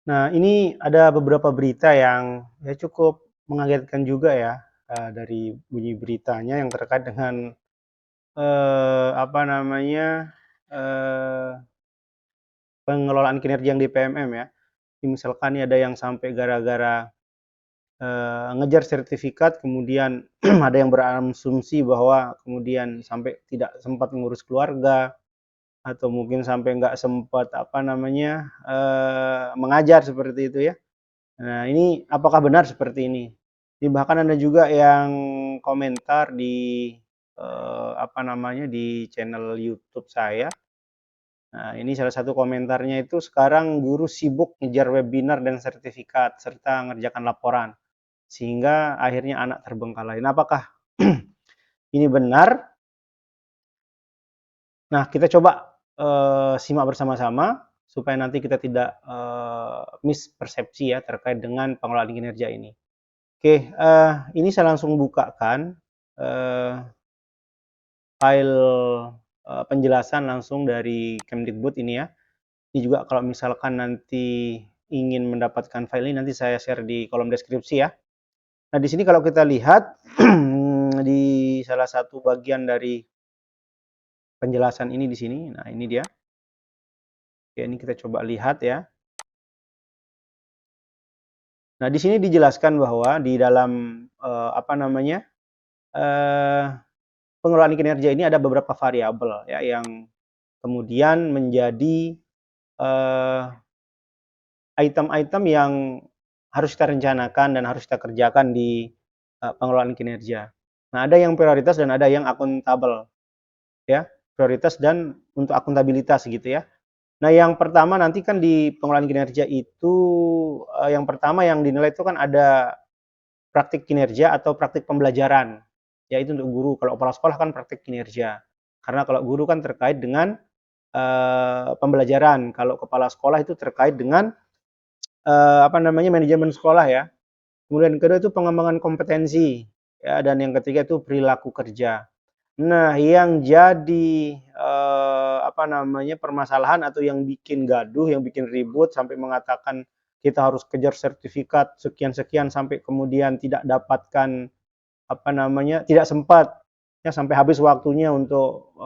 Nah, ini ada beberapa berita yang ya cukup mengagetkan juga ya, dari bunyi beritanya yang terkait dengan, apa namanya, eee, pengelolaan kinerja yang di PMM ya. Misalkan nih ada yang sampai gara-gara, ngejar sertifikat kemudian ada yang berasumsi bahwa kemudian sampai tidak sempat mengurus keluarga, atau mungkin sampai nggak sempat, apa namanya, mengajar seperti itu ya. Nah, ini apakah benar seperti ini? Ini bahkan ada juga yang komentar di, apa namanya, di channel YouTube saya. Nah, ini salah satu komentarnya itu, "Sekarang guru sibuk ngejar webinar dan sertifikat, serta ngerjakan laporan, sehingga akhirnya anak terbengkalai." Nah, apakah ini benar? Nah, kita coba, simak bersama-sama supaya nanti kita tidak, mispersepsi ya terkait dengan pengelolaan kinerja ini. Oke, ini saya langsung bukakan, eee, file, penjelasan langsung dari Kemdikbud ini ya. Ini juga kalau misalkan nanti ingin mendapatkan file ini nanti saya share di kolom deskripsi ya. Nah, di sini kalau kita lihat di salah satu bagian dari penjelasan ini di sini, nah ini dia. Oke, ini kita coba lihat ya. Nah, di sini dijelaskan bahwa di dalam, apa namanya, eee, pengelolaan kinerja ini ada beberapa variabel ya yang kemudian menjadi, eee, item-item yang harus kita rencanakan dan harus kita kerjakan di, pengelolaan kinerja. Nah, ada yang prioritas dan ada yang akuntabel, ya, prioritas dan untuk akuntabilitas gitu ya. Nah, yang pertama nanti kan di pengelolaan kinerja itu, yang pertama yang dinilai itu kan ada praktik kinerja atau praktik pembelajaran, ya itu untuk guru. Kalau kepala sekolah kan praktik kinerja. Karena kalau guru kan terkait dengan, pembelajaran, kalau kepala sekolah itu terkait dengan, apa namanya, manajemen sekolah ya. Kemudian kedua itu pengembangan kompetensi, ya, dan yang ketiga itu perilaku kerja. Nah, yang jadi, apa namanya, permasalahan atau yang bikin gaduh, yang bikin ribut sampai mengatakan kita harus kejar sertifikat sekian-sekian sampai kemudian tidak dapatkan, apa namanya, tidak sempat, ya sampai habis waktunya untuk,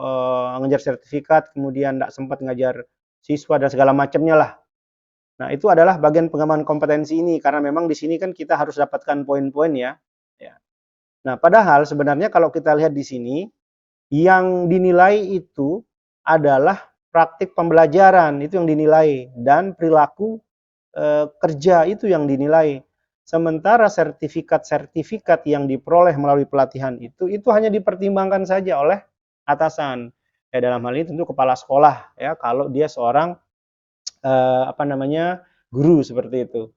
ngejar sertifikat, kemudian tidak sempat ngajar siswa dan segala macamnya lah. Nah, itu adalah bagian pengembangan kompetensi ini, karena memang di sini kan kita harus dapatkan poin-poin ya. Ya. Nah, padahal sebenarnya kalau kita lihat di sini, yang dinilai itu adalah praktik pembelajaran, itu yang dinilai, dan perilaku kerja itu yang dinilai. Sementara sertifikat-sertifikat yang diperoleh melalui pelatihan itu hanya dipertimbangkan saja oleh atasan. Ya, dalam hal ini tentu kepala sekolah ya, kalau dia seorang apa namanya, guru seperti itu.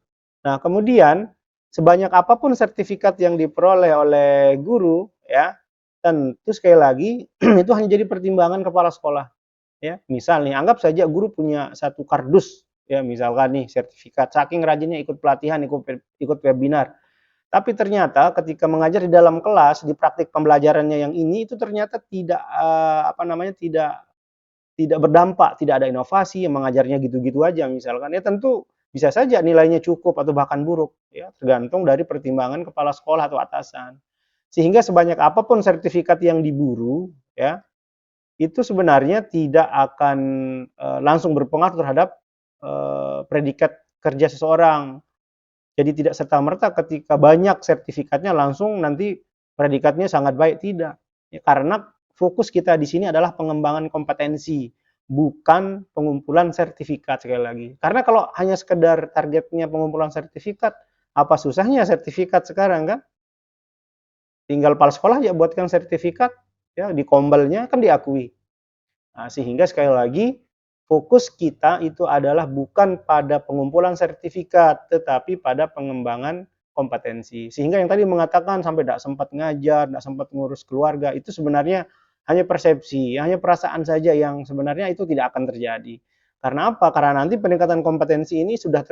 Nah, kemudian sebanyak apapun sertifikat yang diperoleh oleh guru ya, tentu sekali lagi itu hanya jadi pertimbangan kepala sekolah ya. Misal nih, anggap saja guru punya satu kardus ya, misalkan nih sertifikat, saking rajinnya ikut pelatihan, ikut webinar. Tapi ternyata ketika mengajar di dalam kelas, di praktik pembelajarannya yang ini itu ternyata tidak, apa namanya, tidak berdampak, tidak ada inovasi, yang mengajarnya gitu-gitu aja misalkan, ya tentu bisa saja nilainya cukup atau bahkan buruk, ya tergantung dari pertimbangan kepala sekolah atau atasan. Sehingga sebanyak apapun sertifikat yang diburu, ya itu sebenarnya tidak akan, langsung berpengaruh terhadap, predikat kerja seseorang. Jadi tidak serta-merta ketika banyak sertifikatnya langsung nanti predikatnya sangat baik, tidak. Ya, karena fokus kita di sini adalah pengembangan kompetensi, bukan pengumpulan sertifikat sekali lagi. Karena kalau hanya sekedar targetnya pengumpulan sertifikat, apa susahnya sertifikat sekarang kan? Tinggal kepala sekolah aja buatkan sertifikat, ya di kombelnya kan diakui. Nah, sehingga sekali lagi fokus kita itu adalah bukan pada pengumpulan sertifikat, tetapi pada pengembangan kompetensi. Sehingga yang tadi mengatakan sampai tidak sempat ngajar, tidak sempat ngurus keluarga, itu sebenarnya hanya persepsi, hanya perasaan saja yang sebenarnya itu tidak akan terjadi. Karena apa? Karena nanti peningkatan kompetensi ini sudah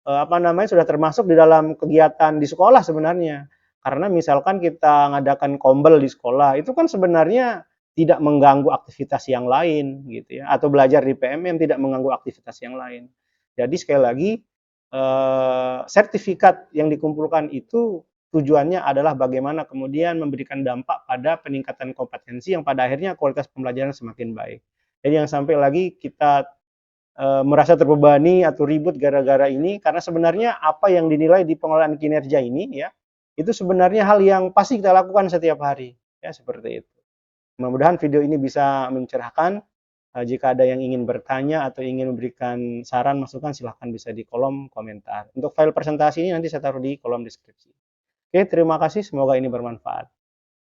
apa namanya, sudah termasuk di dalam kegiatan di sekolah sebenarnya. Karena misalkan kita ngadakan kombel di sekolah, itu kan sebenarnya tidak mengganggu aktivitas yang lain gitu ya, atau belajar di PMM tidak mengganggu aktivitas yang lain. Jadi sekali lagi, sertifikat yang dikumpulkan itu tujuannya adalah bagaimana kemudian memberikan dampak pada peningkatan kompetensi yang pada akhirnya kualitas pembelajaran semakin baik. Jadi yang sampai lagi kita merasa terbebani atau ribut gara-gara ini, karena sebenarnya apa yang dinilai di pengelolaan kinerja ini ya, itu sebenarnya hal yang pasti kita lakukan setiap hari, ya seperti itu. Mudah-mudahan video ini bisa mencerahkan. Jika ada yang ingin bertanya atau ingin memberikan saran, masukan, silahkan bisa di kolom komentar. Untuk file presentasi ini nanti saya taruh di kolom deskripsi. Oke, terima kasih. Semoga ini bermanfaat.